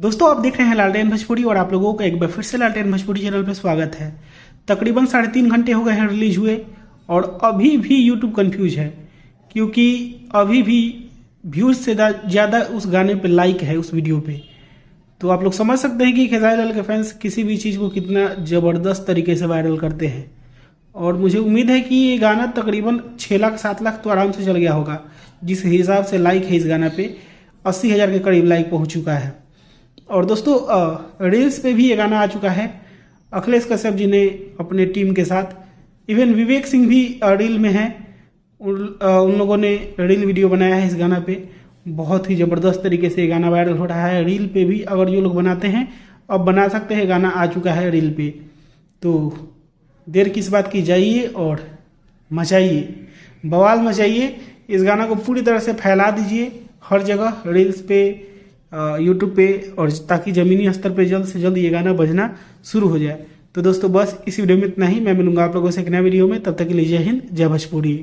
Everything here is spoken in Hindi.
दोस्तों आप देख रहे हैं लालटेन भोजपुरी और आप लोगों का एक बार फिर से लालटेन भोजपुरी चैनल पर स्वागत है। तकरीबन 3.5 घंटे हो गए हैं रिलीज हुए और अभी भी यूट्यूब कंफ्यूज है क्योंकि अभी भी व्यूज से ज़्यादा उस गाने पे लाइक है उस वीडियो पे। तो आप लोग समझ सकते हैं कि खेसारी लाल के फैंस किसी भी चीज़ को कितना ज़बरदस्त तरीके से वायरल करते हैं। और मुझे उम्मीद है कि ये गाना तकरीबन 6 लाख 7 लाख तो आराम से चल गया होगा। जिस हिसाब से लाइक है इस गाना पे 80,000 के करीब लाइक पहुंच चुका है। और दोस्तों रील्स पे भी ये गाना आ चुका है। अखिलेश कश्यप जी ने अपने टीम के साथ, इवन विवेक सिंह भी रील में है। उन लोगों ने रील वीडियो बनाया है इस गाना पे। बहुत ही ज़बरदस्त तरीके से ये गाना वायरल हो रहा है। रील पे भी अगर जो लोग बनाते हैं अब बना सकते हैं, गाना आ चुका है रील पे। तो देर किस बात की, जाइए और मचाइए, बवाल मचाइए। इस गाना को पूरी तरह से फैला दीजिए हर जगह, रील्स पे, यूट्यूब पे, और ताकि ज़मीनी स्तर पे जल्द से जल्द ये गाना बजना शुरू हो जाए। तो दोस्तों बस इस वीडियो में इतना ही। मैं मिलूंगा आप लोगों से एक नया वीडियो में। तब तक के लिए जय हिंद, जय भोजपुरी।